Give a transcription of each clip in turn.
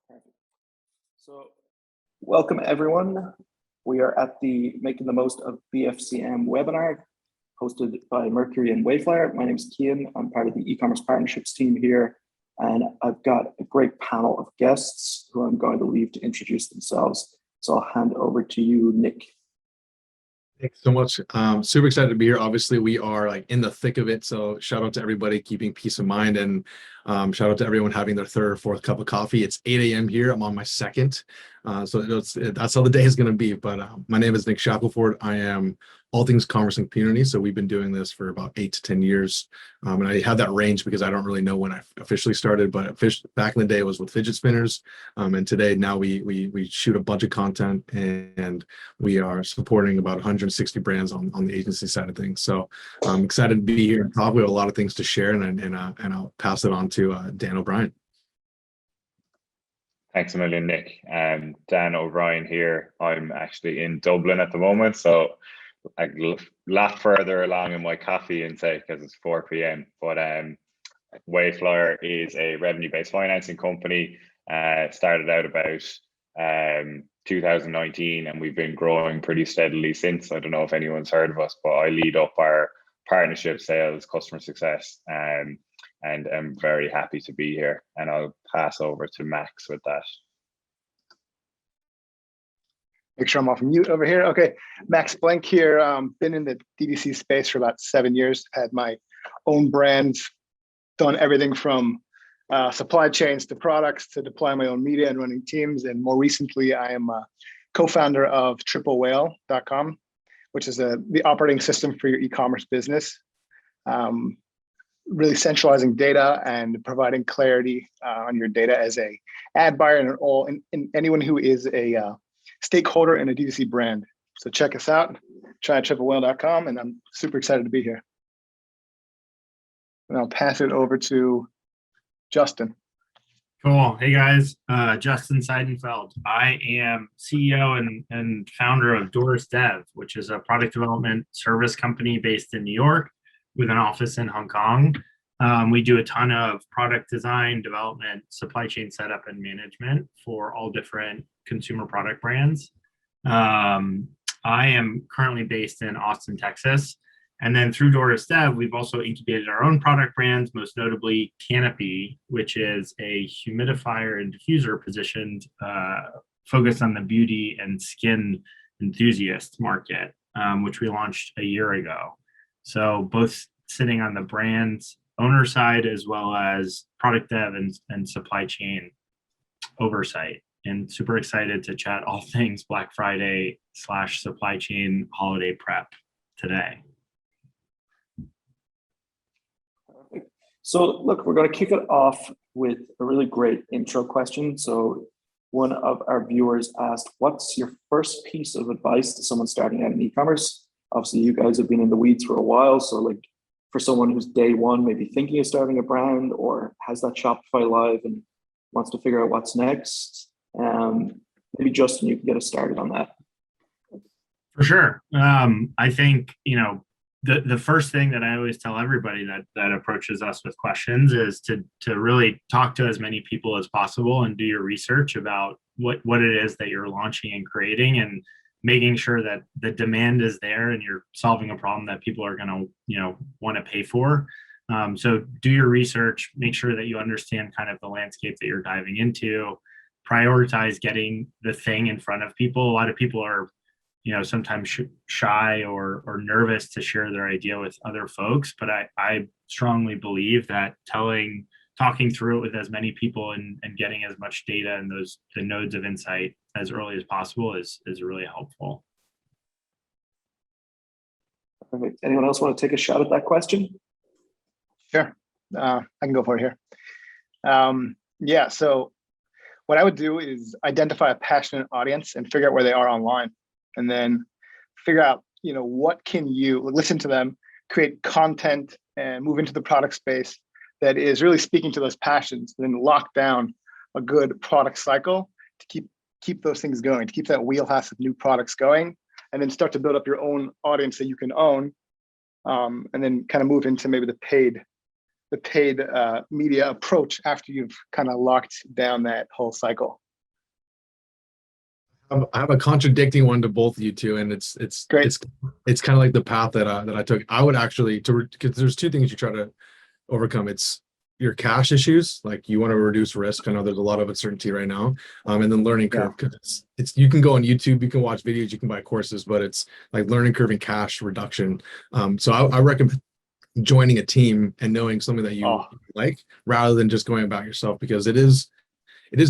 Perfect. So, welcome everyone. We are at the Making the Most of BFCM webinar hosted by Mercury and Wayflyer. My name is Cian. I'm part of the e-commerce partnerships team here, and I've got a great panel of guests who I'm going to leave to introduce themselves. So I'll hand over to you, Nick. Thanks so much. Super excited to be here. Obviously, we are like in the thick of it. So shout out to everybody keeping peace of mind, and shout out to everyone having their third or fourth cup of coffee. It's 8 a.m. here. I'm on my second. So that's how the day is going to be. But my name is Nick Shackelford. I am all things commerce and community. So we've been doing this for about 8 to 10 years. And I have that range because I don't really know when I officially started, but back in the day it was with fidget spinners. And today now we shoot a bunch of content, and we are supporting about 160 brands on the agency side of things. So I'm excited to be here and talk. We have a lot of things to share, and I'll pass it on to Dan O'Brien. Thanks a million, Nick. Dan O'Brien here. I'm actually in Dublin at the moment, so a lot further along in my coffee intake because it's 4 p.m. But Wayflyer is a revenue-based financing company. Started out about 2019, and we've been growing pretty steadily since. I don't know if anyone's heard of us, but I lead up our partnership, sales, customer success, and I'm very happy to be here. And I'll pass over to Max with that. Make sure I'm off mute over here. Okay, Maxx Blank here. Been in the DTC space for about 7 years. Had my own brands, done everything from supply chains to products to deploy my own media and running teams. And more recently, I am a co-founder of triplewhale.com, which is the operating system for your e-commerce business. Really centralizing data and providing clarity on your data as a ad buyer and anyone who is a stakeholder in a DTC brand. So check us out, try triplewhale.com, and I'm super excited to be here. And I'll pass it over to Justin. Cool. Hey guys, Justin Seidenfeld. I am CEO and founder of Doris.dev, which is a product development service company based in New York with an office in Hong Kong. We do a ton of product design, development, supply chain setup, and management for all different consumer product brands. I am currently based in Austin, Texas. And then through Doris.dev, we've also incubated our own product brands, most notably Canopy, which is a humidifier and diffuser positioned, focused on the beauty and skin enthusiast market, which we launched a year ago. So both sitting on the brand's owner side as well as product dev and supply chain oversight. And super excited to chat all things Black Friday / supply chain holiday prep today. So look, we're going to kick it off with a really great intro question. So one of our viewers asked, what's your first piece of advice to someone starting out in e-commerce? Obviously, you guys have been in the weeds for a while. So like for someone who's day one, maybe thinking of starting a brand or has that Shopify live and wants to figure out what's next, maybe Justin, you can get us started on that. For sure. I think, the first thing that I always tell everybody that approaches us with questions is to really talk to as many people as possible and do your research about what it is that you're launching and creating, and making sure that the demand is there and you're solving a problem that people are going to want to pay for. So do your research, make sure that you understand kind of the landscape that you're diving into, prioritize getting the thing in front of people. A lot of people are sometimes shy or nervous to share their idea with other folks, but I strongly believe that talking through it with as many people and getting as much data and the nodes of insight as early as possible is really helpful. Perfect. Anyone else want to take a shot at that question? Sure, I can go for it here. Yeah, so what I would do is identify a passionate audience and figure out where they are online. And then figure out, what can you listen to them, create content, and move into the product space that is really speaking to those passions, and then lock down a good product cycle to keep those things going, to keep that wheelhouse of new products going, and then start to build up your own audience that you can own, and then kind of move into maybe the paid the paid media approach after you've kind of locked down that whole cycle? I have a contradicting one to both of you two, and it's Great. it's kind of like the path that I took. I would actually because there's two things you try to overcome. It's your cash issues, like you want to reduce risk. I know there's a lot of uncertainty right now, and then learning curve, because it's you can go on YouTube, you can watch videos, you can buy courses, but it's like learning curve and cash reduction. So I recommend joining a team and knowing something that you like, rather than just going about yourself, because it is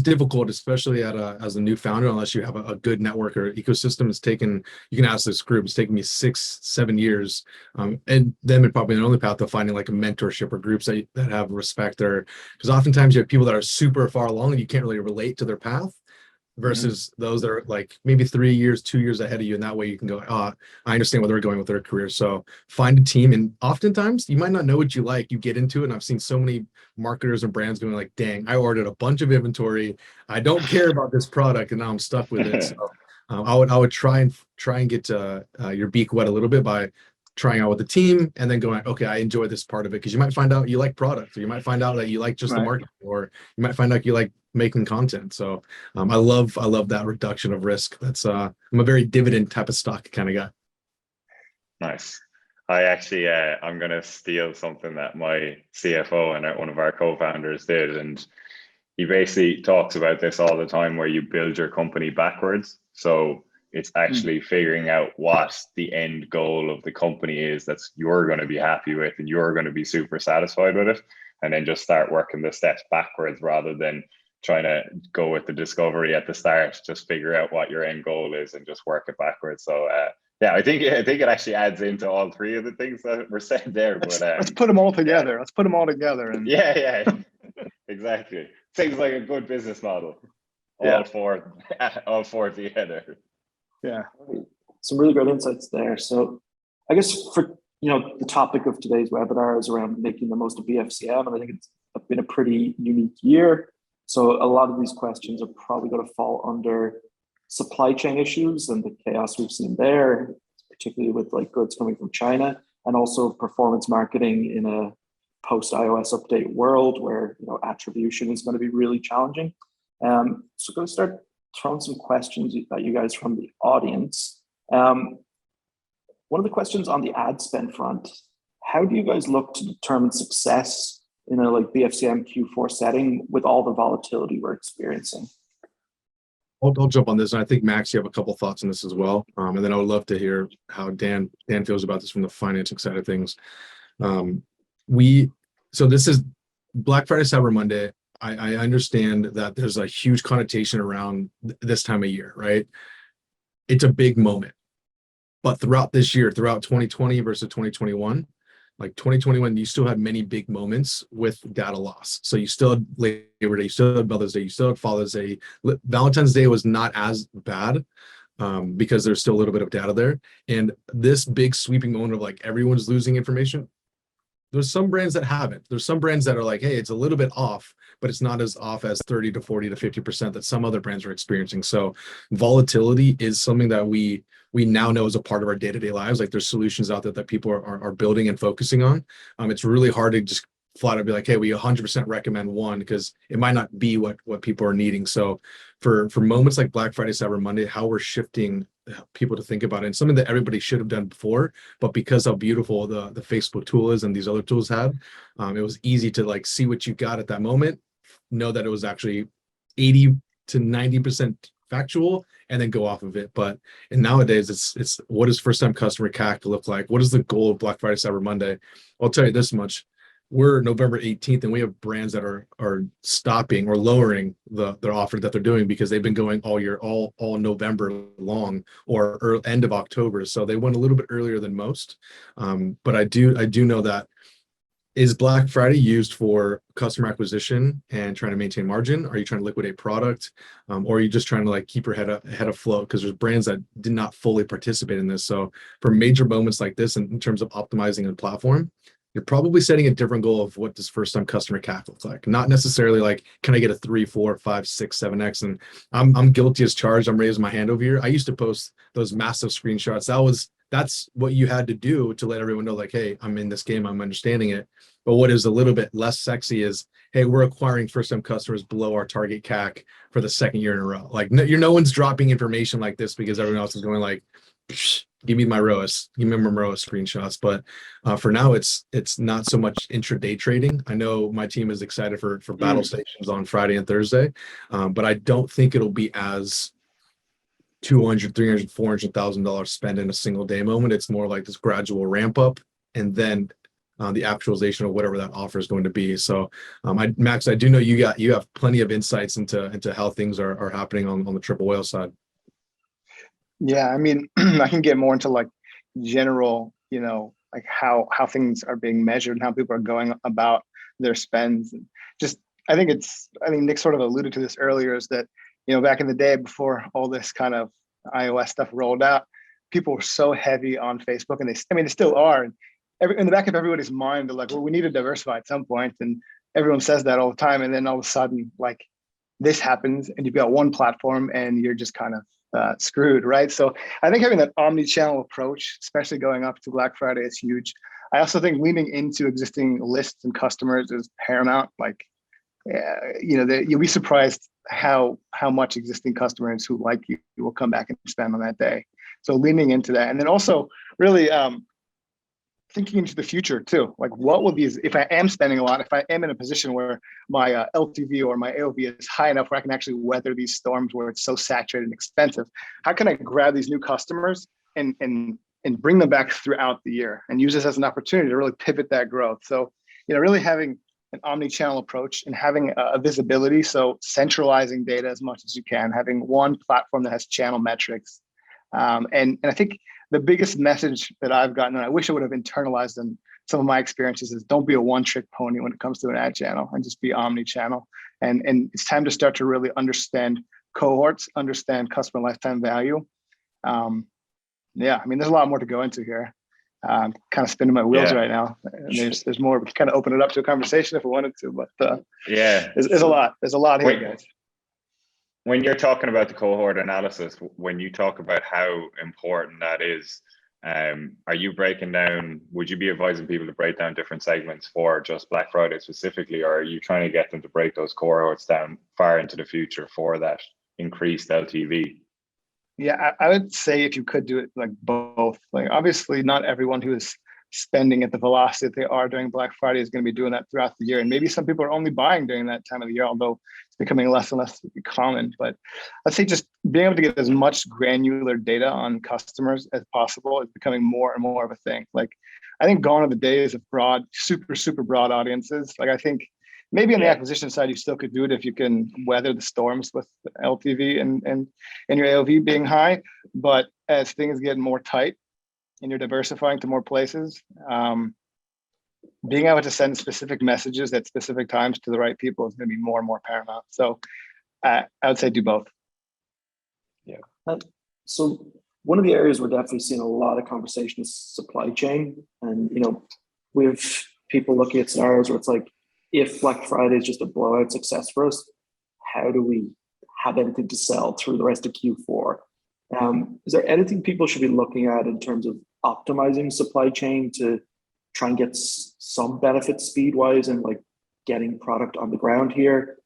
difficult, especially as a new founder, unless you have a good network or ecosystem. You can ask this group, it's taken me 6-7 years. And them and probably the only path to finding like a mentorship or groups that have respect there. Because oftentimes you have people that are super far along and you can't really relate to their path, versus those that are like maybe 3 years, 2 years ahead of you. And that way you can go, I understand where they're going with their career. So find a team. And oftentimes you might not know what you like. You get into it. And I've seen so many marketers and brands going like, dang, I ordered a bunch of inventory. I don't care about this product and now I'm stuck with it. So I would try and get your beak wet a little bit by trying out with the team and then going, okay, I enjoy this part of it. Because you might find out you like product, or you might find out that you like just the market, or you might find out you like making content. So I love that reduction of risk. That's I'm a very dividend type of stock kind of guy. Nice. I actually I'm gonna steal something that my CFO and one of our co-founders did, and he basically talks about this all the time, where you build your company backwards. So it's actually figuring out what the end goal of the company is that you're going to be happy with and you're going to be super satisfied with it, and then just start working the steps backwards rather than trying to go with the discovery at the start. Just figure out what your end goal is and just work it backwards. So yeah, I think it actually adds into all three of the things that were said there. Let's put them all together. Let's put them all together. And yeah, exactly. Seems like a good business model. All four together. Yeah, some really great insights there. So I guess for the topic of today's webinar is around making the most of BFCM, and I think it's been a pretty unique year. So a lot of these questions are probably going to fall under supply chain issues and the chaos we've seen there, particularly with like goods coming from China, and also performance marketing in a post iOS update world where attribution is going to be really challenging. So going to start throwing some questions at you guys from the audience. One of the questions on the ad spend front: how do you guys look to determine success in a like BFCM Q4 setting with all the volatility we're experiencing? I'll jump on this, and I think Max, you have a couple thoughts on this as well. And then I would love to hear how Dan feels about this from the financing side of things. So this is Black Friday, Cyber Monday. I understand that there's a huge connotation around this time of year, right? It's a big moment. But throughout this year, throughout 2020 versus 2021, like 2021, you still had many big moments with data loss. So you still had Labor Day, you still had Mother's Day, you still had Father's Day. Valentine's Day was not as bad because there's still a little bit of data there. And this big sweeping moment of like everyone's losing information, there's some brands that haven't. There's some brands that are like, hey, it's a little bit off, but it's not as off as 30 to 40 to 50% that some other brands are experiencing. So volatility is something that we now know is a part of our day-to-day lives. Like there's solutions out there that people are building and focusing on. It's really hard to just flat out be like, hey, we 100% recommend one, because it might not be what people are needing. So for moments like Black Friday, Cyber Monday, how we're shifting people to think about it, and something that everybody should have done before, but because how beautiful the Facebook tool is and these other tools had, it was easy to like see what you got at that moment, know that it was actually 80 to 90% factual, and then go off of it. And nowadays it's what does first time customer CAC look like? What is the goal of Black Friday, Cyber Monday? I'll tell you this much: we're November 18th, and we have brands that are stopping or lowering their offer that they're doing because they've been going all year, all November long, or end of October. So they went a little bit earlier than most. But I do know that, is Black Friday used for customer acquisition and trying to maintain margin? Are you trying to liquidate product? Or are you just trying to like keep your head afloat? Because there's brands that did not fully participate in this. So for major moments like this, in terms of optimizing the platform, you're probably setting a different goal of what does first time customer CAC look like. Not necessarily like, can I get a 3, 4, 5, 6, 7x? And I'm guilty as charged. I'm raising my hand over here. I used to post those massive screenshots. That's what you had to do to let everyone know, like, hey, I'm in this game, I'm understanding it. But what is a little bit less sexy is, hey, we're acquiring first-time customers below our target CAC for the second year in a row. Like no one's dropping information like this because everyone else is going like, give me my ROAS, give me my ROAS screenshots. But for now, it's not so much intraday trading. I know my team is excited for battle stations on Friday and Thursday, but I don't think it'll be as $200, $300, $400,000 spent in a single day moment. It's more like this gradual ramp up and then the actualization of whatever that offer is going to be. So Max, I do know you have plenty of insights into how things are happening on the triple whale side. Yeah, I mean, I can get more into like general, like how things are being measured and how people are going about their spends. And just, I think Nick sort of alluded to this earlier, is that, back in the day before all this kind of iOS stuff rolled out, people were so heavy on Facebook, and they still are. And in the back of everybody's mind, they're like, well, we need to diversify at some point. And everyone says that all the time. And then all of a sudden, like, this happens and you've got one platform and you're just kind of screwed, right? So I think having that omni-channel approach, especially going up to Black Friday, is huge. I also think leaning into existing lists and customers is paramount. Like, you'll be surprised how much existing customers who like you will come back and spend on that day. So leaning into that, and then also really thinking into the future too. Like, what will these, if I am spending a lot, if I am in a position where my LTV or my AOV is high enough where I can actually weather these storms where it's so saturated and expensive, how can I grab these new customers and bring them back throughout the year and use this as an opportunity to really pivot that growth? So, really having an omni-channel approach and having a visibility. So centralizing data as much as you can, having one platform that has channel metrics. And I think the biggest message that I've gotten, and I wish I would have internalized in some of my experiences, is don't be a one-trick pony when it comes to an ad channel, and just be omni-channel. And it's time to start to really understand cohorts, understand customer lifetime value. There's a lot more to go into here. Kind of spinning my wheels right now. And there's more. We can kind of open it up to a conversation if we wanted to, but there's a lot. There's a lot here, guys. When you're talking about the cohort analysis, when you talk about how important that is, are you breaking down, would you be advising people to break down different segments for just Black Friday specifically, or are you trying to get them to break those cohorts down far into the future for that increased LTV? Yeah, I would say if you could do it like both. Like, obviously not everyone who is spending at the velocity that they are during Black Friday is going to be doing that throughout the year. And maybe some people are only buying during that time of the year, although it's becoming less and less common. But I'd say just being able to get as much granular data on customers as possible is becoming more and more of a thing. Like, I think gone are the days of broad, super, super broad audiences. Like, I think maybe on the acquisition side, you still could do it if you can weather the storms with LTV and your AOV being high. But as things get more tight and you're diversifying to more places, being able to send specific messages at specific times to the right people is going to be more and more paramount. So I would say do both. Yeah. So one of the areas we're definitely seeing a lot of conversation is supply chain. And, we have people looking at scenarios where it's like, if Black Friday is just a blowout success for us, how do we have anything to sell through the rest of Q4? Is there anything people should be looking at in terms of optimizing supply chain to try and get some benefit speed-wise and like getting product on the ground here?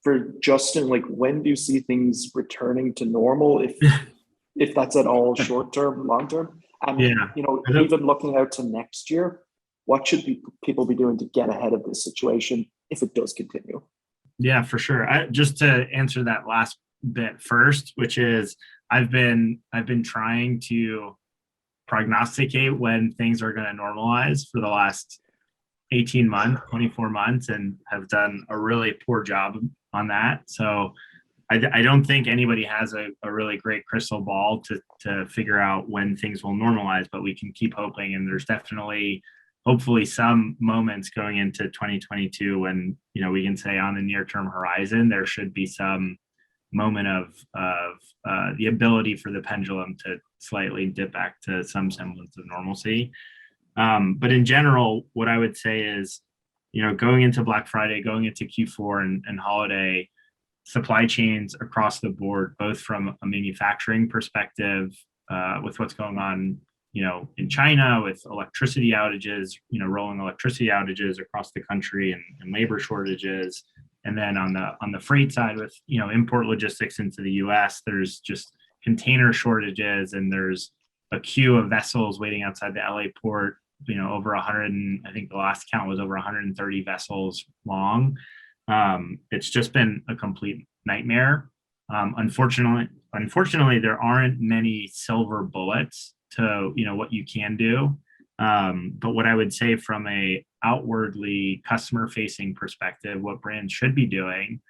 For Justin, like, when do you see things returning to normal, if that's at all short-term, long-term? And, even looking out to next year, what should people be doing to get ahead of this situation if it does continue? Yeah, for sure. Just to answer that last bit first, which is I've been trying to prognosticate when things are going to normalize for the last 18 months, 24 months, and have done a really poor job on that. So I don't think anybody has a really great crystal ball to figure out when things will normalize, but we can keep hoping. And there's definitely, hopefully, some moments going into 2022 when, we can say on the near-term horizon, there should be some moment of the ability for the pendulum to slightly dip back to some semblance of normalcy. But in general, what I would say is, going into Black Friday, going into Q4 and holiday, supply chains across the board, both from a manufacturing perspective, with what's going on in China with electricity outages, rolling electricity outages across the country and labor shortages. And then on the freight side with, import logistics into the US, there's just container shortages, and there's a queue of vessels waiting outside the LA port, over 100, and I think the last count was over 130 vessels long. It's just been a complete nightmare. Unfortunately, there aren't many silver bullets to, what you can do. But what I would say from a outwardly customer facing perspective, what brands should be doing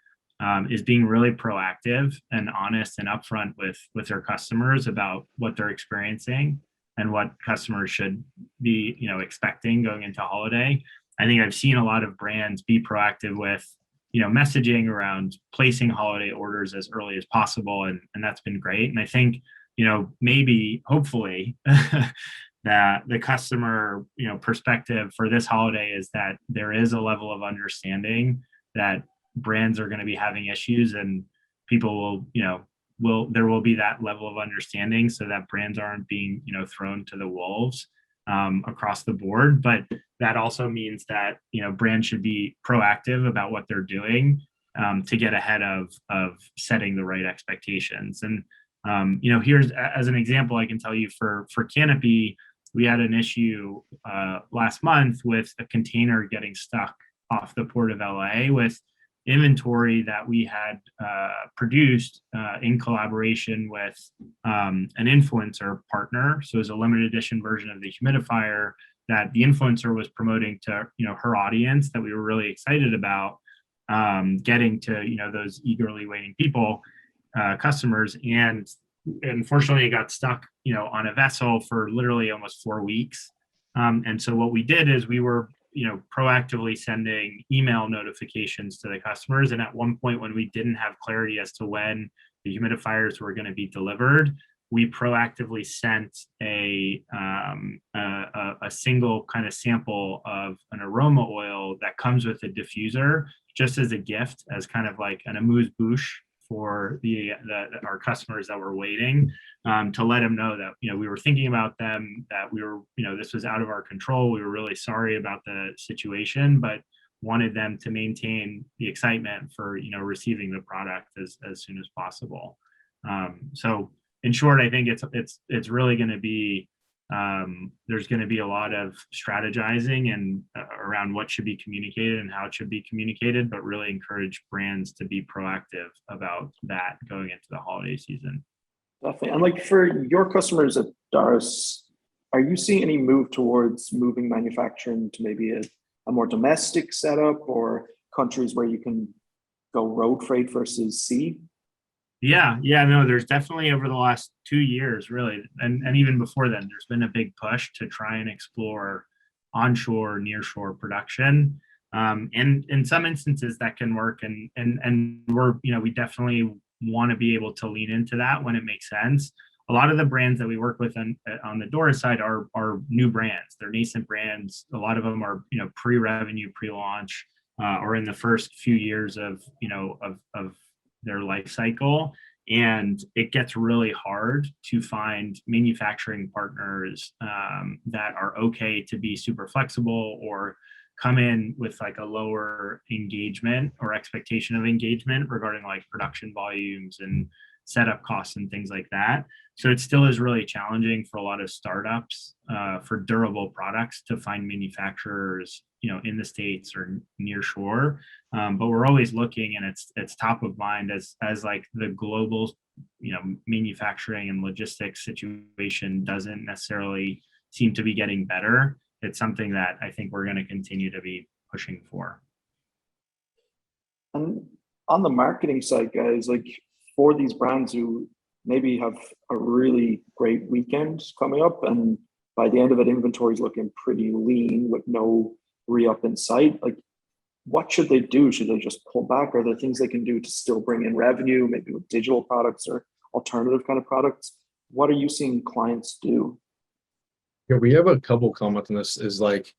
is being really proactive and honest and upfront with their customers about what they're experiencing and what customers should be, expecting going into holiday. I think I've seen a lot of brands be proactive with, messaging around placing holiday orders as early as possible, and that's been great. And I think, maybe hopefully that the customer, perspective for this holiday is that there is a level of understanding that brands are going to be having issues, and people will, there will be that level of understanding so that brands aren't being, thrown to the wolves across the board. But that also means that, brands should be proactive about what they're doing to get ahead of setting the right expectations. And, here's, as an example, I can tell you for Canopy, we had an issue last month with a container getting stuck off the port of LA with inventory that we had produced in collaboration with an influencer partner. So it was a limited edition version of the humidifier that the influencer was promoting to, her audience, that we were really excited about getting to, those eagerly waiting people, customers. And unfortunately it got stuck, on a vessel for literally almost 4 weeks. And so what we did is we were, proactively sending email notifications to the customers. And at one point, when we didn't have clarity as to when the humidifiers were going to be delivered, we proactively sent a single kind of sample of an aroma oil that comes with a diffuser, just as a gift, as kind of like an amuse-bouche for our customers that were waiting, to let them know that, we were thinking about them, that we were, this was out of our control. We were really sorry about the situation, but wanted them to maintain the excitement for, receiving the product as soon as possible. So in short, I think it's really going to be, there's going to be a lot of strategizing and around what should be communicated and how it should be communicated, but really encourage brands to be proactive about that going into the holiday season. Definitely. And like for your customers at Doris, are you seeing any move towards moving manufacturing to maybe a more domestic setup, or countries where you can go road freight versus sea? Yeah, no, there's definitely over the last 2 years, really, and even before then, there's been a big push to try and explore onshore, nearshore production. And in some instances that can work, and we're, we definitely want to be able to lean into that when it makes sense. A lot of the brands that we work with on the Doris side are new brands. They're nascent brands. A lot of them are, pre-revenue, pre-launch, or in the first few years of, of their life cycle. And it gets really hard to find manufacturing partners that are okay to be super flexible or come in with like a lower engagement or expectation of engagement regarding like production volumes and setup costs and things like that. So it still is really challenging for a lot of startups for durable products to find manufacturers, in the States or near shore. But we're always looking, and it's top of mind as like the global, manufacturing and logistics situation doesn't necessarily seem to be getting better. It's something that I think we're going to continue to be pushing for. And on the marketing side, guys, like for these brands who maybe have a really great weekend coming up, and by the end of it, inventory is looking pretty lean with no re-up in sight, like what should they do? Should they just pull back? Are there things they can do to still bring in revenue, maybe with digital products or alternative kind of products? What are you seeing clients do? Yeah, we have a couple comments on this. Is like,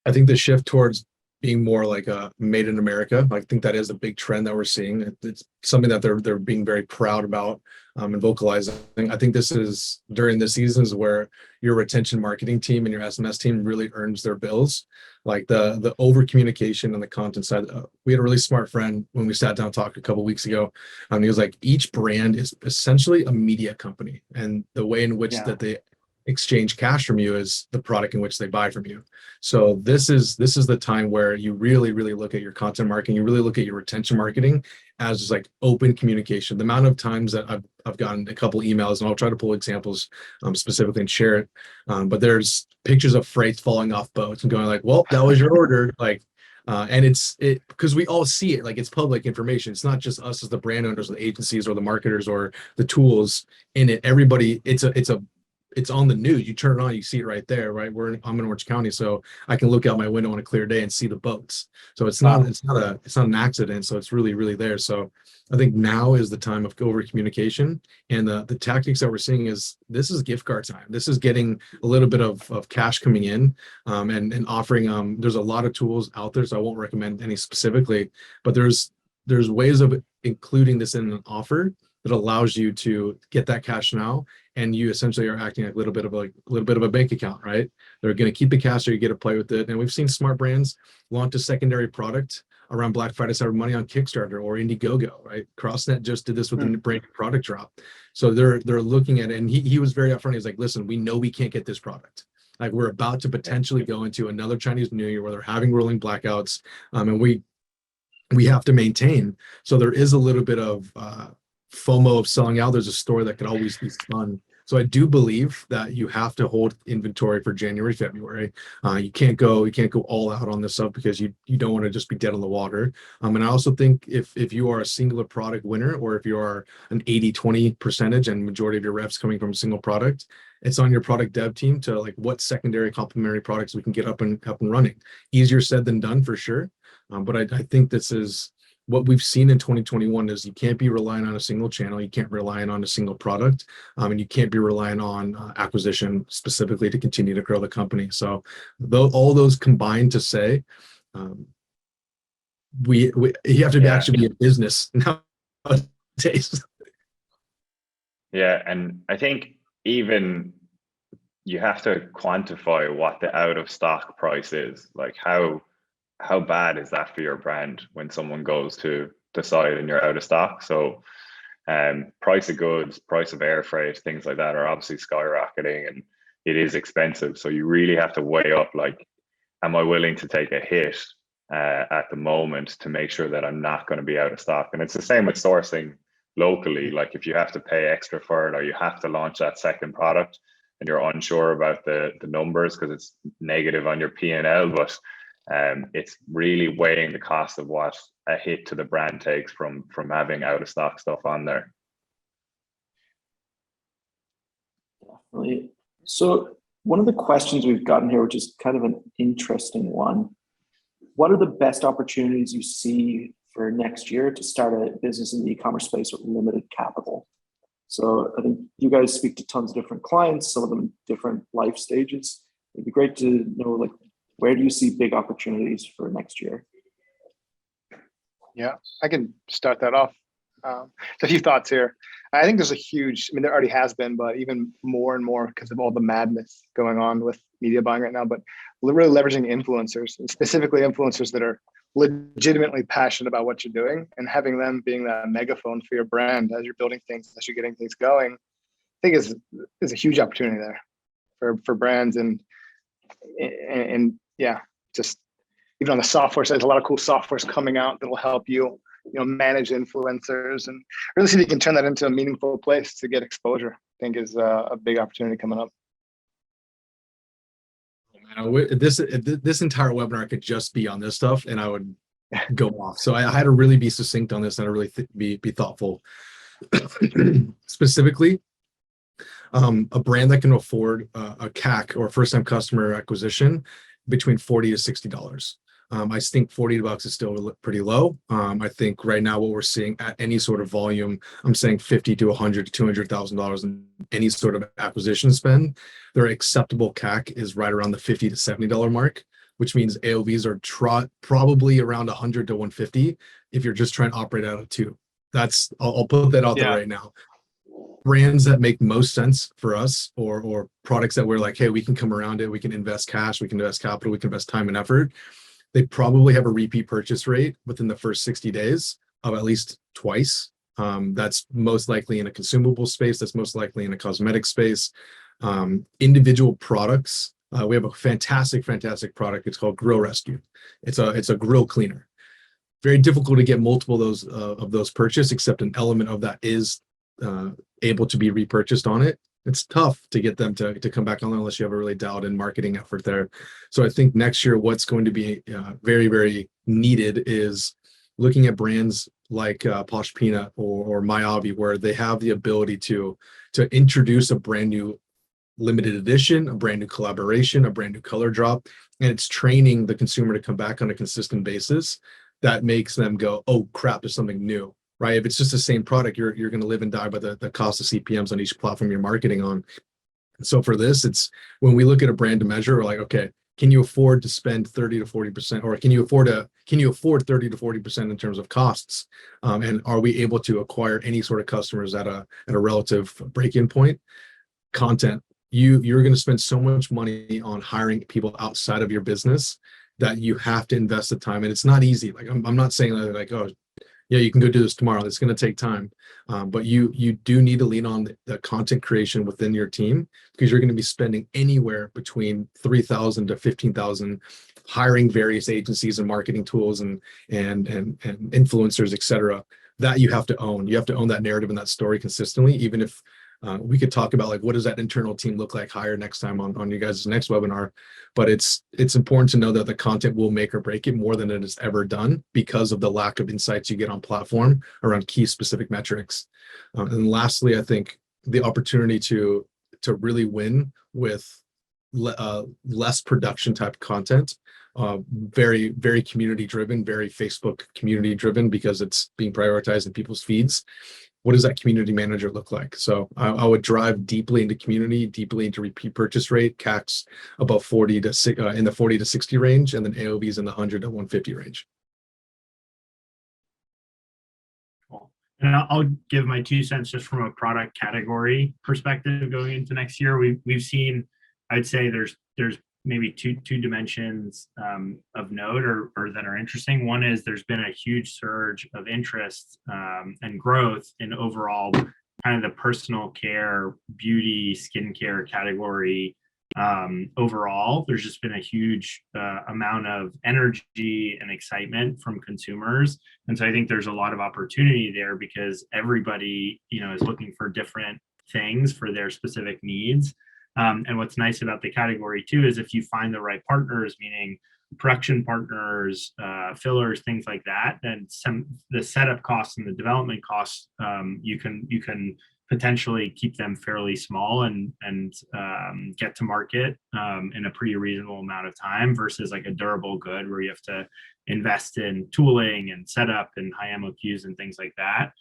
I think the shift towards being more like a made in America. I think that is a big trend that we're seeing. It's something that they're being very proud about and vocalizing. I think this is during the seasons where your retention marketing team and your SMS team really earns their bills. Like the over communication and the content side. We had a really smart friend when we sat down and talked a couple weeks ago. He was like, each brand is essentially a media company, and the way in which that they exchange cash from you is the product in which they buy from you. So this is the time where you really look at your content marketing, you really look at your retention marketing as just like open communication. The amount of times that I've gotten a couple emails, and I'll try to pull examples specifically and share it, but there's pictures of freights falling off boats and going like, well, that was your order, like and it's because we all see it, like it's public information. It's not just us as the brand owners or the agencies or the marketers or the tools in it. Everybody, it's on the news. You turn it on, you see it right there, right? I'm in Orange County, so I can look out my window on a clear day and see the boats. So it's not an accident. So it's really there. So I think now is the time of over communication, and the tactics that we're seeing is this is gift card time. This is getting a little bit of cash coming in, and offering. There's a lot of tools out there, so I won't recommend any specifically, but there's ways of including this in an offer that allows you to get that cash now, and you essentially are acting like a little bit of a bank account, right? They're going to keep the cash, so you get to play with it. And we've seen smart brands launch a secondary product around Black Friday, Cyber Monday on Kickstarter or Indiegogo, right? CrossNet just did this with the brand new product drop. So they're looking at it, and he was very upfront. He's like, listen, we know we can't get this product. Like, we're about to potentially go into another Chinese New Year where they're having rolling blackouts, and we have to maintain. So there is a little bit of FOMO of selling out. There's a story that could always be spun. So I do believe that you have to hold inventory for January, February. You can't go all out on this stuff because you don't want to just be dead on the water. And I also think if you are a singular product winner, or if you are an 80-20 percentage and majority of your reps coming from a single product, it's on your product dev team to like what secondary complementary products we can get up and running. Easier said than done for sure. But I think this is what we've seen in 2021 is you can't be relying on a single channel, you can't rely on a single product, and you can't be relying on acquisition specifically to continue to grow the company. So all those combined to say, you have to actually be a business nowadays. Yeah, and I think even you have to quantify what the out of stock price is. Like how bad is that for your brand when someone goes to decide and you're out of stock? So price of goods, price of air freight, things like that are obviously skyrocketing, and it is expensive. So you really have to weigh up, like, am I willing to take a hit at the moment to make sure that I'm not going to be out of stock? And it's the same with sourcing locally. Like, if you have to pay extra for it, or you have to launch that second product and you're unsure about the numbers because it's negative on your P&L, but it's really weighing the cost of what a hit to the brand takes from having out of stock stuff on there. Definitely. So one of the questions we've gotten here, which is kind of an interesting one, what are the best opportunities you see for next year to start a business in the e-commerce space with limited capital? So I think you guys speak to tons of different clients, some of them different life stages. It'd be great to know, like, where do you see big opportunities for next year? Yeah, I can start that off. So a few thoughts here. I think there's a huge, I mean, there already has been, but even more and more because of all the madness going on with media buying right now, but really leveraging influencers, and specifically influencers that are legitimately passionate about what you're doing, and having them being that megaphone for your brand as you're building things, as you're getting things going, I think is a huge opportunity there for brands. And yeah, just even on the software side, there's a lot of cool softwares coming out that will help you manage influencers and really see if you can turn that into a meaningful place to get exposure. I think is a big opportunity coming up. This entire webinar could just be on this stuff, and I would go off. So I had to really be succinct on this, and I really be thoughtful. Specifically, a brand that can afford a CAC, or first-time customer acquisition, between $40 to $60. I think $40 is still pretty low. I think right now what we're seeing at any sort of volume, I'm saying $50 to $100 to $200,000 in any sort of acquisition spend, their acceptable CAC is right around the $50 to $70 mark. which means AOVs are probably around 100 to 150 if you're just trying to operate out of two. I'll put that out there right now. Brands that make most sense for us, or products that we're like, hey, we can come around it, we can invest cash, we can invest capital, we can invest time and effort. They probably have a repeat purchase rate within the first 60 days of at least twice. That's most likely in a consumable space. That's most likely in a cosmetic space. Individual products. We have a fantastic product. It's called Grill Rescue. It's a grill cleaner. Very difficult to get multiple of those purchased, except an element of that is able to be repurchased on it. It's tough to get them to come back on unless you have a really dialed in marketing effort there. So I think next year, what's going to be very, very needed is looking at brands like Posh Peanut or Myavi, where they have the ability to introduce a brand new limited edition, a brand new collaboration, a brand new color drop, and it's training the consumer to come back on a consistent basis. That makes them go, oh crap, there's something new, right? If it's just the same product, you're going to live and die by the cost of CPMs on each platform you're marketing on. And so for this, it's when we look at a brand to measure, we're like, okay, can you afford to spend 30 to 40%, or can you afford 30 to 40% in terms of costs? And are we able to acquire any sort of customers at a relative break-in point? Content. You're going to spend so much money on hiring people outside of your business that you have to invest the time, and it's not easy. Like I'm not saying that like, oh yeah, you can go do this tomorrow. It's going to take time, but you do need to lean on the content creation within your team, because you're going to be spending anywhere between $3,000 to $15,000 hiring various agencies and marketing tools and influencers, etc. That you have to own. You have to own that narrative and that story consistently, even if we could talk about like what does that internal team look like hire next time on you guys' next webinar. But it's important to know that the content will make or break it more than it has ever done, because of the lack of insights you get on platform around key specific metrics. And lastly, I think the opportunity to really win with less production type content, very, very community driven, very Facebook community driven, because it's being prioritized in people's feeds. What does that community manager look like? So I would drive deeply into community, deeply into repeat purchase rate, CACs above 40 to in the 40 to 60 range, and then AOVs in the 100 to 150 range. Cool. And I'll give my 2 cents just from a product category perspective going into next year. We've seen, I'd say there's maybe two dimensions of note or that are interesting. One is there's been a huge surge of interest and growth in overall kind of the personal care, beauty, skincare category. Overall, there's just been a huge amount of energy and excitement from consumers. And so I think there's a lot of opportunity there, because everybody, is looking for different things for their specific needs. And what's nice about the category too is if you find the right partners, meaning production partners, fillers, things like that, then the setup costs and the development costs, you can potentially keep them fairly small and get to market in a pretty reasonable amount of time, versus like a durable good where you have to invest in tooling and setup and high MOQs and things like that.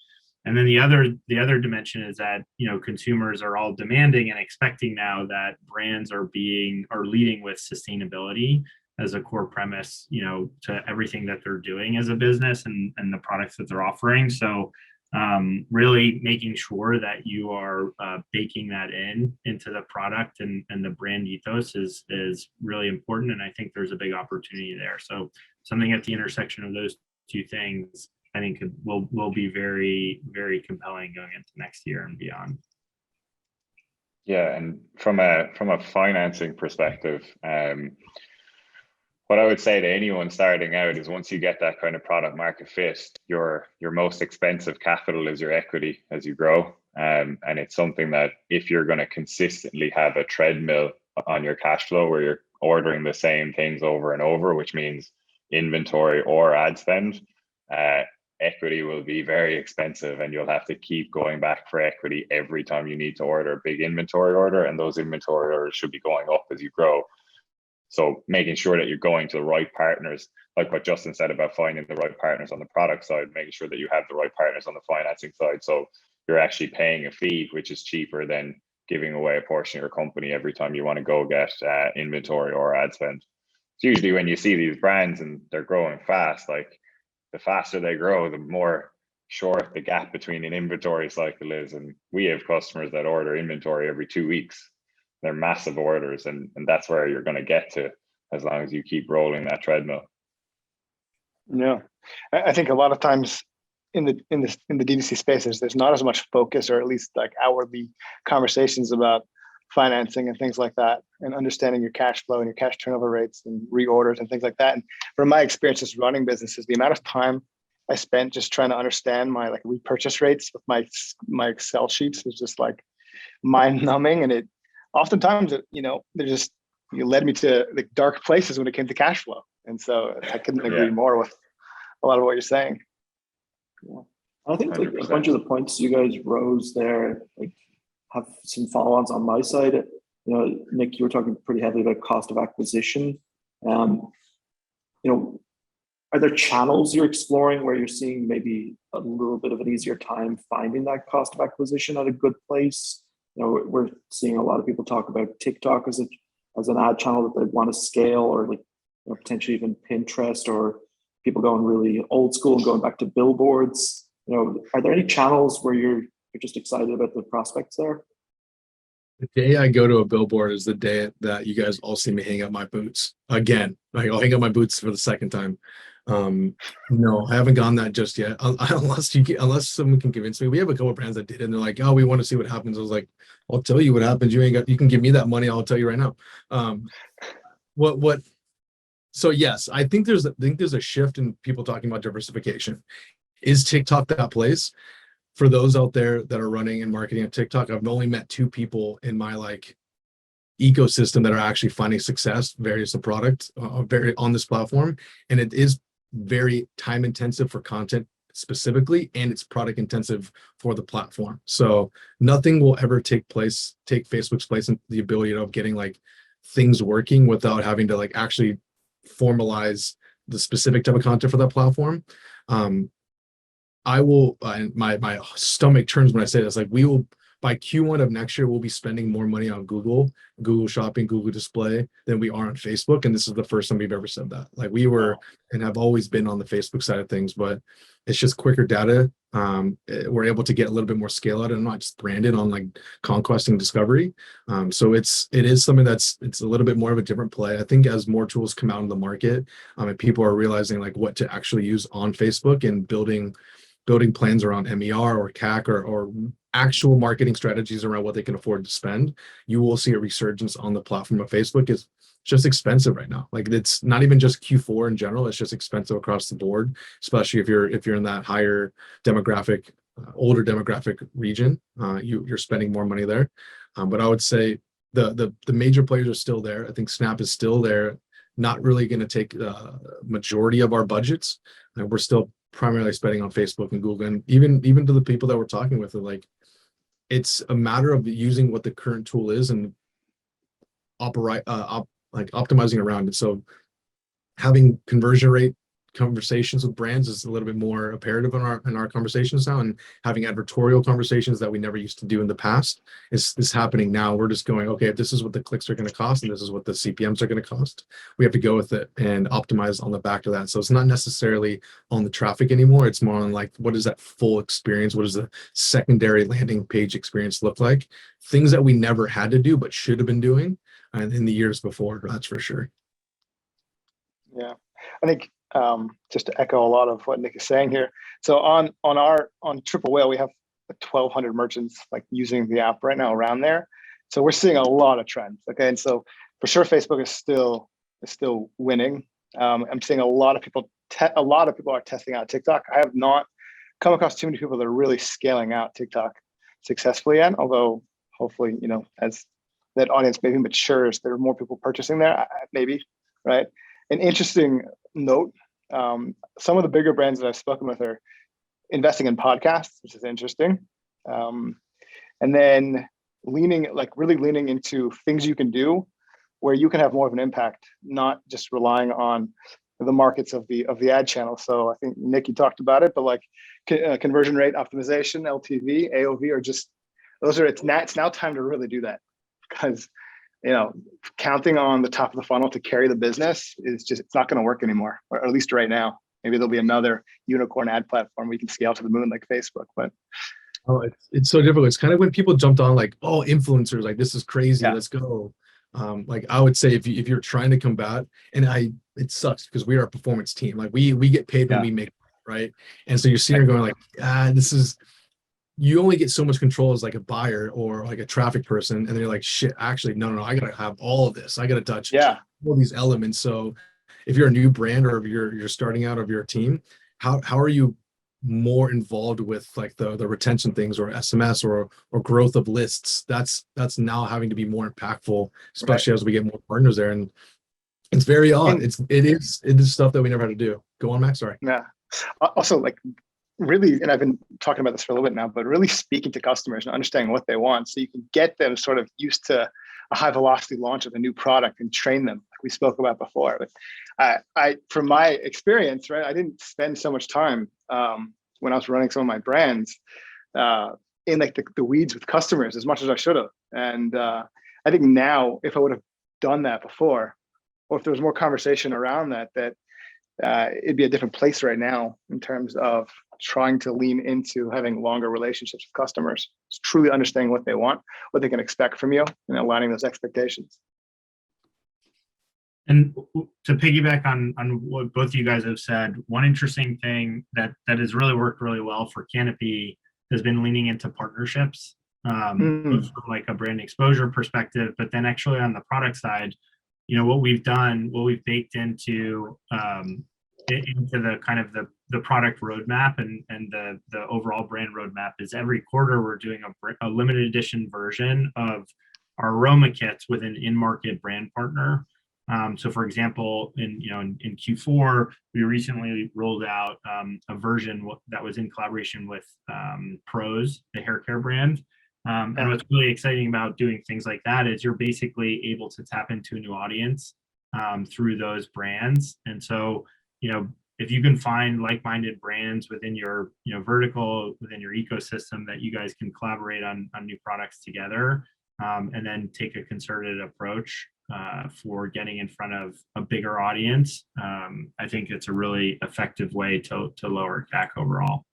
And then the other dimension is that consumers are all demanding and expecting now that brands are leading with sustainability as a core premise, to everything that they're doing as a business and the products that they're offering. So really making sure that you are baking that into the product and the brand ethos is really important. And I think there's a big opportunity there. So something at the intersection of those two things, I think will be very, very compelling going into next year and beyond. Yeah, and from a financing perspective, what I would say to anyone starting out is once you get that kind of product market fit, your most expensive capital is your equity as you grow. And it's something that if you're going to consistently have a treadmill on your cash flow where you're ordering the same things over and over, which means inventory or ad spend, equity will be very expensive, and you'll have to keep going back for equity every time you need to order a big inventory order, and those inventory orders should be going up as you grow. So making sure that you're going to the right partners, like what Justin said about finding the right partners on the product side, making sure that you have the right partners on the financing side, so you're actually paying a fee, which is cheaper than giving away a portion of your company every time you want to go get inventory or ad spend. it's usually when you see these brands and they're growing fast, like the faster they grow, the more short the gap between an inventory cycle is. And we have customers that order inventory every 2 weeks. They're massive orders, and that's where you're going to get to as long as you keep rolling that treadmill. Yeah, I think a lot of times in the DTC spaces, there's not as much focus, or at least like outwardly conversations about financing and things like that, and understanding your cash flow and your cash turnover rates and reorders and things like that. And from my experiences running businesses, the amount of time I spent just trying to understand my like repurchase rates with my Excel sheets was just like mind numbing. And it oftentimes, they're just, you led me to like dark places when it came to cash flow. And so I couldn't agree more with a lot of what you're saying. Yeah. I think like 100%. a bunch of the points you guys rose there, like have some follow-ons on my side. Nick, you were talking pretty heavily about cost of acquisition. Are there channels you're exploring where you're seeing maybe a little bit of an easier time finding that cost of acquisition at a good place? We're seeing a lot of people talk about TikTok as an ad channel that they want to scale, or like potentially even Pinterest, or people going really old school and going back to billboards. Are there any channels where you're just excited about the prospects there? The day I go to a billboard is the day that you guys all see me hang up my boots again. Like I'll hang up my boots for the second time. No, I haven't gone that just yet. Unless someone can convince me. We have a couple of brands that did it, and they're like, "Oh, we want to see what happens." I was like, "I'll tell you what happens. You can give me that money. I'll tell you right now." What? So yes, I think there's a shift in people talking about diversification. Is TikTok that place? For those out there that are running and marketing on TikTok, I've only met 2 people in my like ecosystem that are actually finding success, various product, very on this platform, and it is very time intensive for content specifically, and it's product intensive for the platform. So nothing will ever take Facebook's place in the ability of getting like things working without having to like actually formalize the specific type of content for that platform. I will, my stomach turns when I say this, like we will, by Q1 of next year, we'll be spending more money on Google Shopping, Google Display than we are on Facebook. And this is the first time we've ever said that. Like we were and have always been on the Facebook side of things, but it's just quicker data. We're able to get a little bit more scale out and not just branded on like conquest and discovery. So it is something it's a little bit more of a different play. I think as more tools come out in the market, and people are realizing like what to actually use on Facebook and building plans around MER or CAC or actual marketing strategies around what they can afford to spend, you will see a resurgence on the platform of Facebook. It's just expensive right now. Like it's not even just Q4 in general, it's just expensive across the board, especially if you're in that higher demographic, older demographic region, you're spending more money there. But I would say the major players are still there. I think Snap is still there, not really going to take the majority of our budgets. And we're still primarily spending on Facebook and Google, and even to the people that we're talking with, like it's a matter of using what the current tool is and optimizing around it. So having conversion rate conversations with brands is a little bit more imperative in our conversations now, and having advertorial conversations that we never used to do in the past is happening now. We're just going, okay, if this is what the clicks are going to cost and this is what the CPMs are going to cost, we have to go with it and optimize on the back of that. So it's not necessarily on the traffic anymore. It's more on like, what is that full experience? What does the secondary landing page experience look like? Things that we never had to do but should have been doing in the years before, that's for sure. Yeah, I think just to echo a lot of what Nick is saying here. So on Triple Whale, we have 1,200 merchants like using the app right now around there. So we're seeing a lot of trends. Okay, and so for sure, Facebook is still winning. I'm seeing a lot of people are testing out TikTok. I have not come across too many people that are really scaling out TikTok successfully yet. Although hopefully, as that audience maybe matures, there are more people purchasing there. Maybe, right? An interesting note, some of the bigger brands that I've spoken with are investing in podcasts, which is interesting. And then really leaning into things you can do where you can have more of an impact, not just relying on the markets of the ad channel. So I think Nick, you talked about it, but like conversion rate optimization, LTV, AOV are just, it's now time to really do that, because counting on the top of the funnel to carry the business it's not going to work anymore, or at least right now. Maybe there'll be another unicorn ad platform we can scale to the moon like Facebook, but Oh, it's so difficult. It's kind of when people jumped on like, oh, influencers, like this is crazy, Yeah. let's go. Like I would say if you're trying to combat, and it sucks because we are a performance team. Like we get paid when Yeah. we make, right? And so you're sitting there going like, this is, you only get so much control as like a buyer or like a traffic person, and then you're like, shit, actually, no, I gotta have all of this. I gotta touch all these elements. So if you're a new brand or if you're starting out of your team, how are you more involved with like the retention things or SMS or growth of lists? That's now having to be more impactful, especially as we get more partners there. And it's very odd. And- It is stuff that we never had to do. Go on, Max. Sorry. Yeah. Also, like, really, and I've been talking about this for a little bit now, but really speaking to customers and understanding what they want, so you can get them sort of used to a high velocity launch of a new product and train them, like we spoke about before. But I from my experience, right, I didn't spend so much time when I was running some of my brands in like the weeds with customers as much as I should have. And I think now, if I would have done that before, or if there was more conversation around that it'd be a different place right now in terms of trying to lean into having longer relationships with customers. It's truly understanding what they want, what they can expect from you, and aligning those expectations. And to piggyback on what both of you guys have said, one interesting thing that has really worked really well for Canopy has been leaning into partnerships, both from like a brand exposure perspective, but then actually on the product side, what we've baked into the kind of the product roadmap and the overall brand roadmap is every quarter we're doing a limited edition version of our aroma kits with an in-market brand partner. So for example, in Q4, we recently rolled out a version that was in collaboration with Pros, the hair care brand. And what's really exciting about doing things like that is you're basically able to tap into a new audience through those brands. And so, if you can find like-minded brands within your vertical, within your ecosystem that you guys can collaborate on new products together, and then take a concerted approach for getting in front of a bigger audience, I think it's a really effective way to lower CAC overall.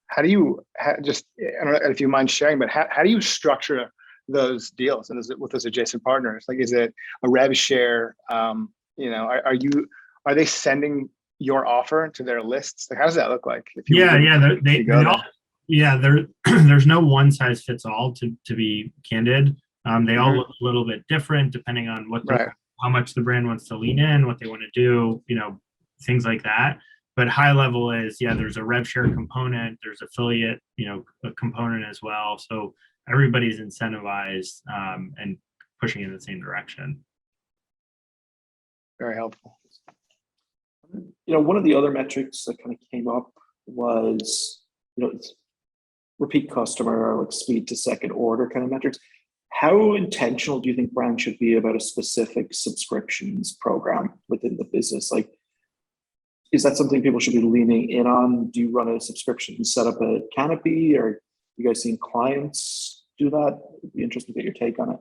How do you I don't know if you mind sharing, but how do you structure those deals and with those adjacent partners? Like, is it a rev share? Are they sending your offer to their lists? Like, how does that look like? There's no one size fits all, to be candid. They all look a little bit different depending on how much the brand wants to lean in, what they want to do, things like that. But high level is, there's a rev share component, there's affiliate, a component as well. So everybody's incentivized and pushing in the same direction. Very helpful. One of the other metrics that kind of came up was, it's repeat customer or like speed to second order kind of metrics. How intentional do you think brands should be about a specific subscriptions program within the business? Like, is that something people should be leaning in on? Do you run a subscription setup at Canopy, or you guys seen clients do that? It'd be interesting to get your take on it.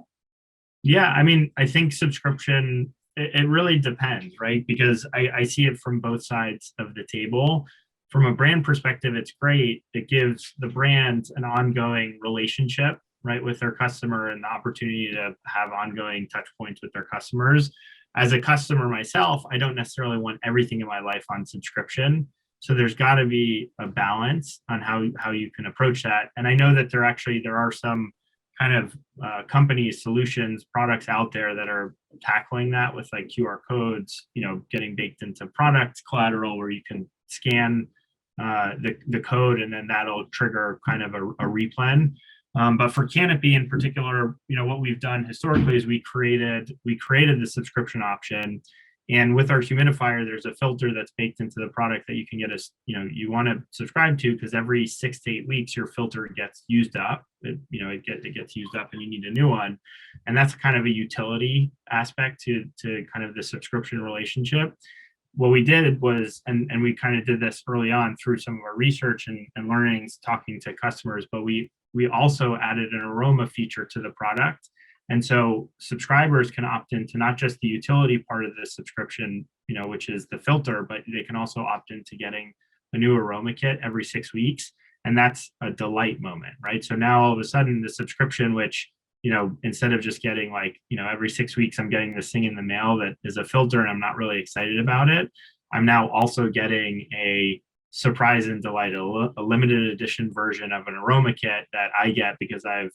Yeah, I think subscription, it really depends, right? Because I see it from both sides of the table. From a brand perspective, it's great. It gives the brand an ongoing relationship, right, with their customer and the opportunity to have ongoing touch points with their customers. As a customer myself, I don't necessarily want everything in my life on subscription. So there's got to be a balance on how you can approach that. And I know that there are some kind of companies, solutions, products out there that are tackling that with like QR codes, getting baked into product collateral where you can scan the code and then that'll trigger kind of a replen. But for Canopy in particular, what we've done historically is we created the subscription option, and with our humidifier, there's a filter that's baked into the product that you can get you want to subscribe to, because every 6 to 8 weeks your filter gets used up. It gets used up and you need a new one, and that's kind of a utility aspect to kind of the subscription relationship. What we did was, and we kind of did this early on through some of our research and learnings, talking to customers, but we also added an aroma feature to the product And so subscribers can opt into not just the utility part of the subscription, which is the filter, but they can also opt into getting a new aroma kit every 6 weeks. And that's a delight moment, right? So now all of a sudden the subscription, which, instead of just getting every 6 weeks, I'm getting this thing in the mail that is a filter and I'm not really excited about it. I'm now also getting a surprise and delight, a limited edition version of an aroma kit that I get because I've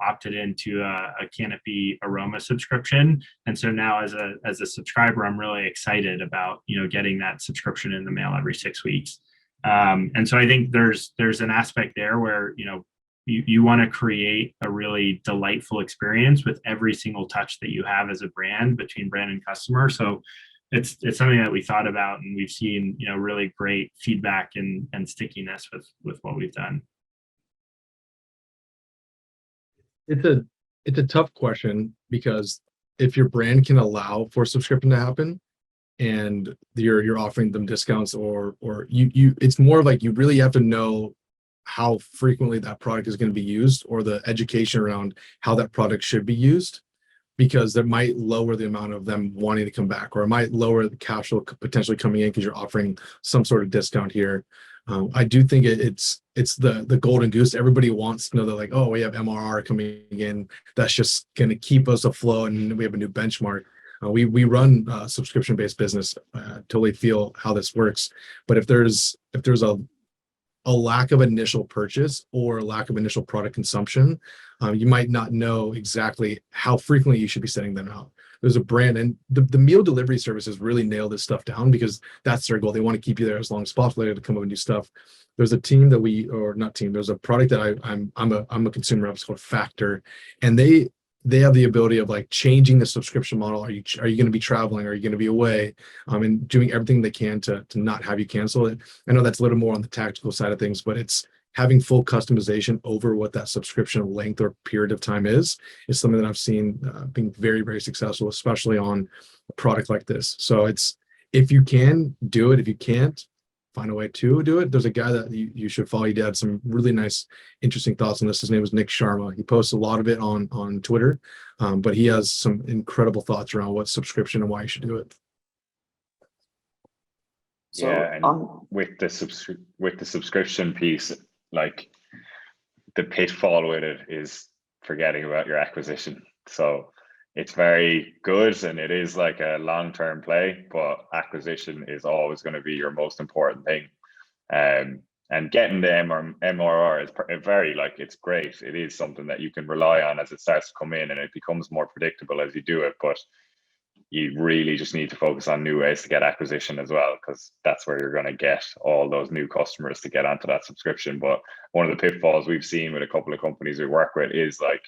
opted into a Canopy aroma subscription. And so now as a subscriber, I'm really excited about getting that subscription in the mail every 6 weeks. And so I think there's an aspect there where you want to create a really delightful experience with every single touch that you have as a brand between brand and customer. So it's something that we thought about, and we've seen really great feedback and stickiness with what we've done. It's a tough question, because if your brand can allow for subscription to happen and you're offering them discounts, or you it's more like you really have to know how frequently that product is going to be used, or the education around how that product should be used, because that might lower the amount of them wanting to come back, or it might lower the cash flow potentially coming in because you're offering some sort of discount here. I do think it's the golden goose. Everybody wants to know that, like, oh, we have MRR coming in. That's just going to keep us afloat, and we have a new benchmark. We run a subscription-based business. Totally feel how this works. But if there's a lack of initial purchase or a lack of initial product consumption, you might not know exactly how frequently you should be sending them out. There's a brand, and the meal delivery services really nail this stuff down, because that's their goal. They want to keep you there as long as possible. They have to come up with new stuff. There's a team that there's a product that I'm a consumer of. It's called Factor, and they have the ability of like changing the subscription model. Are you going to be traveling? Are you going to be away? And doing everything they can to not have you cancel it. I know that's a little more on the tactical side of things, but it's having full customization over what that subscription length or period of time is something that I've seen being very, very successful, especially on a product like this. So it's, if you can do it, if you can't, find a way to do it. There's a guy that you should follow. He had some really nice, interesting thoughts on this. His name is Nick Sharma. He posts a lot of it on Twitter, but he has some incredible thoughts around what subscription and why you should do it. So, yeah, and with the subscription piece, like, the pitfall with it is forgetting about your acquisition. So it's very good, and it is like a long-term play, but acquisition is always going to be your most important thing. And getting the MRR is very, like, it's great. It is something that you can rely on as it starts to come in, and it becomes more predictable as you do it. But you really just need to focus on new ways to get acquisition as well, because that's where you're going to get all those new customers to get onto that subscription. But one of the pitfalls we've seen with a couple of companies we work with is, like,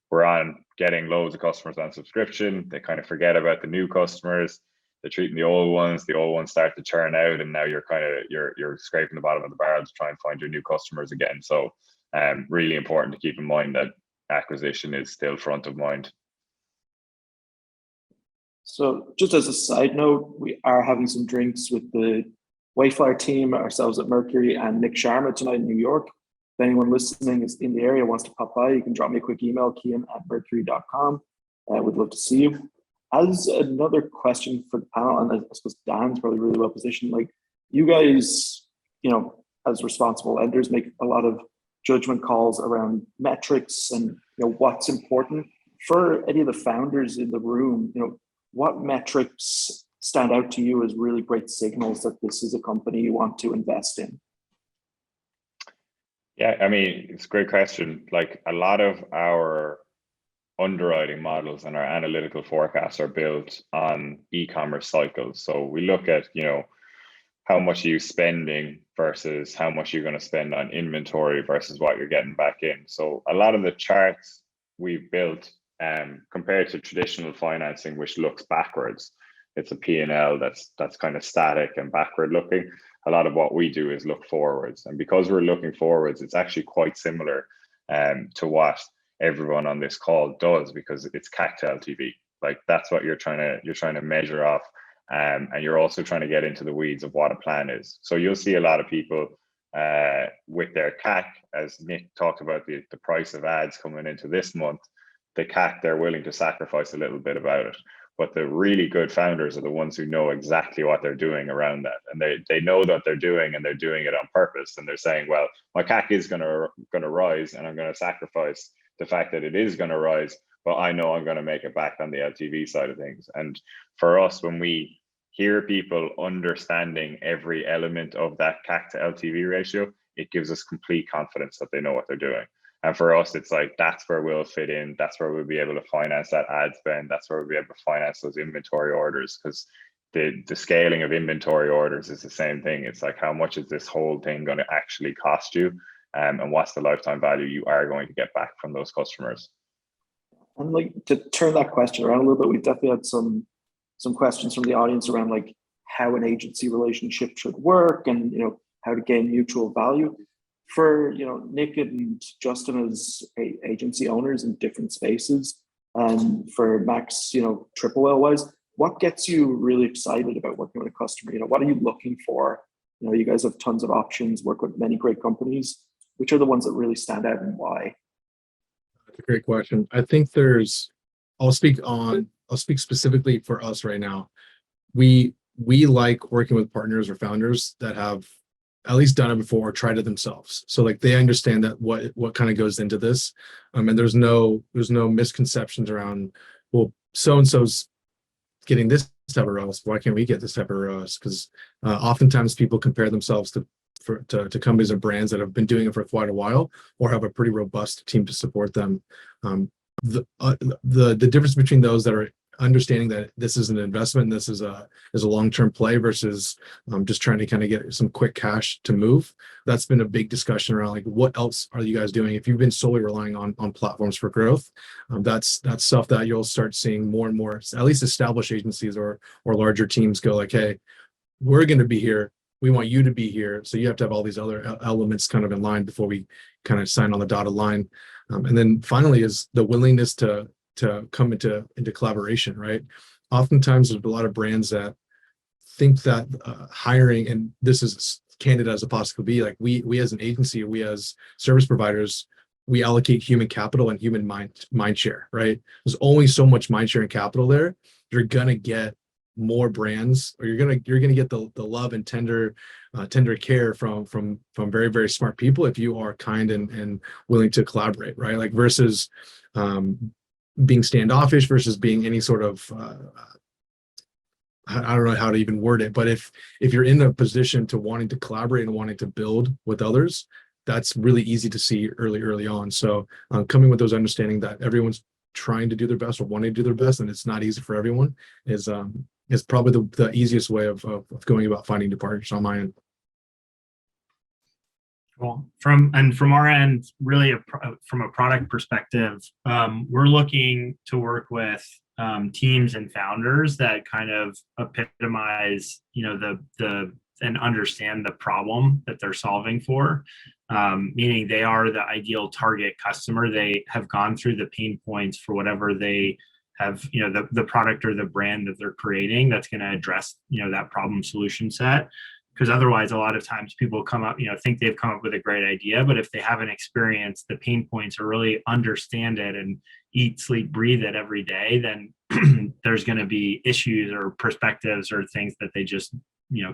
we're on getting loads of customers on subscription. They kind of forget about the new customers. They're treating the old ones start to churn out, and now you're scraping the bottom of the barrel to try and find your new customers again. So really important to keep in mind that acquisition is still front of mind. So just as a side note, we are having some drinks with the Wayflyer team, ourselves at Mercury, and Nick Sharma tonight in New York. If anyone listening is in the area, wants to pop by, you can drop me a quick email, Cian@mercury.com. We'd love to see you. As another question for the panel, and I suppose Dan's probably really well positioned, like, you guys, as responsible lenders, make a lot of judgment calls around metrics and what's important. For any of the founders in the room, what metrics stand out to you as really great signals that this is a company you want to invest in? Yeah, I mean, it's a great question. Like, a lot of our underwriting models and our analytical forecasts are built on e-commerce cycles. So we look at, how much are you spending versus how much you're going to spend on inventory versus what you're getting back in. So a lot of the charts we've built, compared to traditional financing, which looks backwards, it's a P&L that's kind of static and backward looking. A lot of what we do is look forwards, and because we're looking forwards, it's actually quite similar to what everyone on this call does, because it's CAC to LTV. Like, that's what you're trying to measure off, and you're also trying to get into the weeds of what a plan is. So you'll see a lot of people with their CAC, as Nick talked about, the price of ads coming into this month. the CAC, they're willing to sacrifice a little bit about it. But the really good founders are the ones who know exactly what they're doing around that, and they know what they're doing, and they're doing it on purpose. And they're saying, well, my CAC is going to rise, and I'm going to sacrifice the fact that it is going to rise, but I know I'm going to make it back on the LTV side of things. And for us, when we hear people understanding every element of that CAC to LTV ratio, it gives us complete confidence that they know what they're doing. And for us, it's like, that's where we'll fit in. That's where we'll be able to finance that ad spend. That's where we'll be able to finance those inventory orders, because the scaling of inventory orders is the same thing. It's like, how much is this whole thing going to actually cost you? And what's the lifetime value you are going to get back from those customers? And like, to turn that question around a little bit, we've definitely had some questions from the audience around like how an agency relationship should work, and how to gain mutual value. For Nick and Justin as agency owners in different spaces, for Max, Triple Whale wise, what gets you really excited about working with a customer? What are you looking for? You guys have tons of options, work with many great companies. Which are the ones that really stand out, and why? That's a great question. I think I'll speak specifically for us right now. We like working with partners or founders that have at least done it before or tried it themselves. So like they understand that what kind of goes into this. And there's no misconceptions around, well, so-and-so's getting this type of ROAS, why can't we get this type of ROAS? Because oftentimes people compare themselves to companies and brands that have been doing it for quite a while, or have a pretty robust team to support them. The difference between those that are understanding that this is an investment and this is a long-term play versus just trying to kind of get some quick cash to move. That's been a big discussion around like, what else are you guys doing? If you've been solely relying on platforms for growth, that's stuff that you'll start seeing more and more, at least established agencies or larger teams go like, hey, we're going to be here. We want you to be here. So you have to have all these other elements kind of in line before we kind of sign on the dotted line. And then finally is the willingness to come into collaboration, right? Oftentimes there's a lot of brands that think that hiring, and this is candid as a possible be, like we as an agency, we as service providers, we allocate human capital and human mind share, right? There's only so much mind share and capital there. You're gonna get more brands, or you're gonna get the love and tender care from very, very smart people if you are kind and willing to collaborate, right? Like versus being standoffish versus being any sort of I don't know how to even word it, but if you're in a position to wanting to collaborate and wanting to build with others, that's really easy to see early on. So coming with those understanding that everyone's trying to do their best or wanting to do their best, and it's not easy for everyone, is probably the easiest way of going about finding new partners on my end. Cool. From our end, really from a product perspective, we're looking to work with teams and founders that kind of epitomize, and understand the problem that they're solving for. Meaning they are the ideal target customer. They have gone through the pain points for whatever they have, the product or the brand that they're creating that's going to address, that problem solution set. Because otherwise, a lot of times people come up, think they've come up with a great idea, but if they haven't experienced the pain points or really understand it and eat, sleep, breathe it every day, then there's going to be issues or perspectives or things that they just,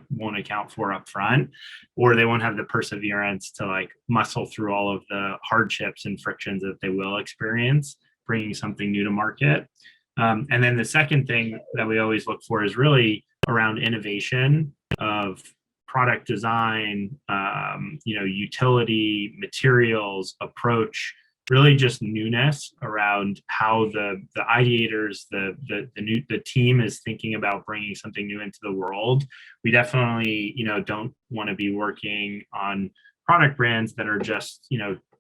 won't account for up front, or they won't have the perseverance to like muscle through all of the hardships and frictions that they will experience bringing something new to market. And then the second thing that we always look for is really around innovation of product design, utility, materials, approach, really just newness around how the ideators, the team is thinking about bringing something new into the world. We definitely, don't want to be working on product brands that are just,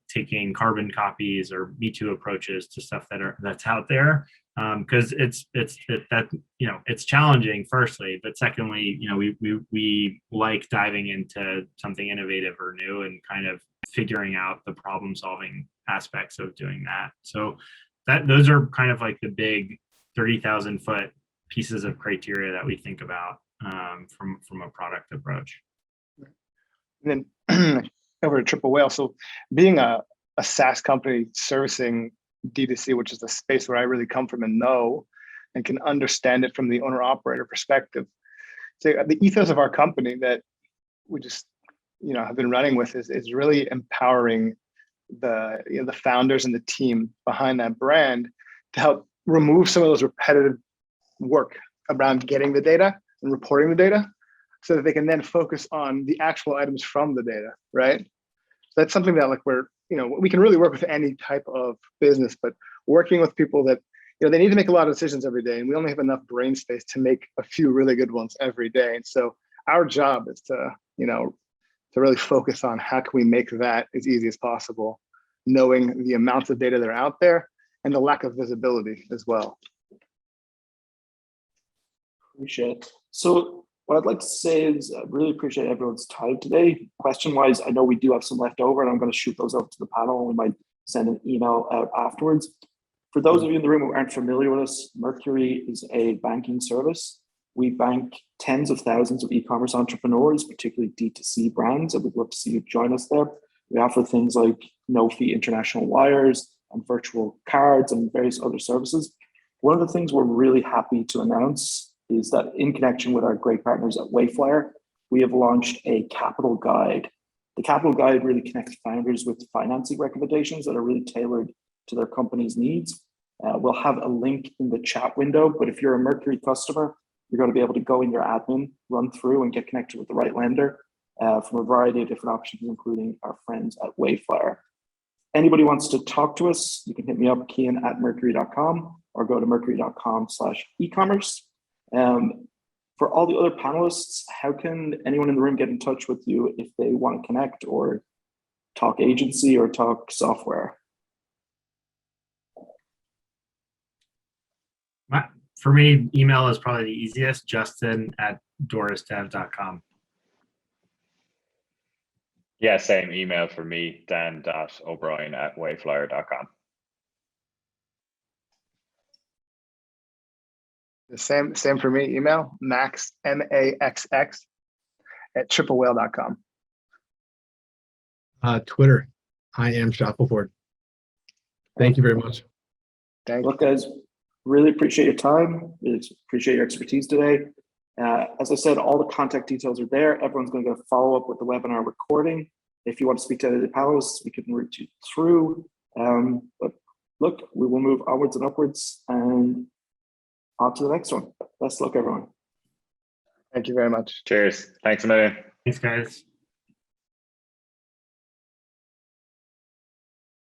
taking carbon copies or Me Too approaches to stuff that's out there. Because it's challenging firstly, but secondly, we like diving into something innovative or new and kind of figuring out the problem solving aspects of doing that. So those are kind of like the big 30,000 foot pieces of criteria that we think about from a product approach. And then over to Triple Whale. So being a SaaS company servicing D2C, which is the space where I really come from and know and can understand it from the owner operator perspective. So the ethos of our company that we just have been running with is really empowering the founders and the team behind that brand to help remove some of those repetitive work around getting the data and reporting the data so that they can then focus on the actual items from the data, right? So that's something that we can really work with any type of business, but working with people that, they need to make a lot of decisions every day, and we only have enough brain space to make a few really good ones every day. And so our job is to really focus on how can we make that as easy as possible, knowing the amounts of data that are out there and the lack of visibility as well. Appreciate it. So what I'd like to say is I really appreciate everyone's time today. Question-wise, I know we do have some left over, and I'm going to shoot those out to the panel, and we might send an email out afterwards. For those of you in the room who aren't familiar with us, Mercury is a banking service. We bank tens of thousands of e-commerce entrepreneurs, particularly D2C brands, and we'd love to see you join us there. We offer things like no-fee international wires and virtual cards and various other services. One of the things we're really happy to announce is that in connection with our great partners at Wayflyer, we have launched a capital guide. The capital guide really connects founders with financing recommendations that are really tailored to their company's needs. We'll have a link in the chat window, but if you're a Mercury customer, you're going to be able to go in your admin, run through and get connected with the right lender from a variety of different options, including our friends at Wayflyer. Anybody wants to talk to us, you can hit me up, Cian@mercury.com, or go to mercury.com/ecommerce. For all the other panelists, how can anyone in the room get in touch with you if they want to connect or talk agency or talk software? For me, email is probably the easiest, Justin@Doris.dev.com. Yeah, same email for me, dan.o'brien@wayflyer.com. The same for me, email, Maxx, MAXX@triplewhale.com. Twitter, I am Shackelford. Thank you very much. Thank you. Look, guys, really appreciate your time. Really appreciate your expertise today. As I said, all the contact details are there. Everyone's going to get a follow-up with the webinar recording. If you want to speak to any of the panelists, we can route you through. But look, we will move onwards and upwards and on to the next one. Best of luck, everyone. Thank you very much. Cheers. Thanks a million. Thanks, guys.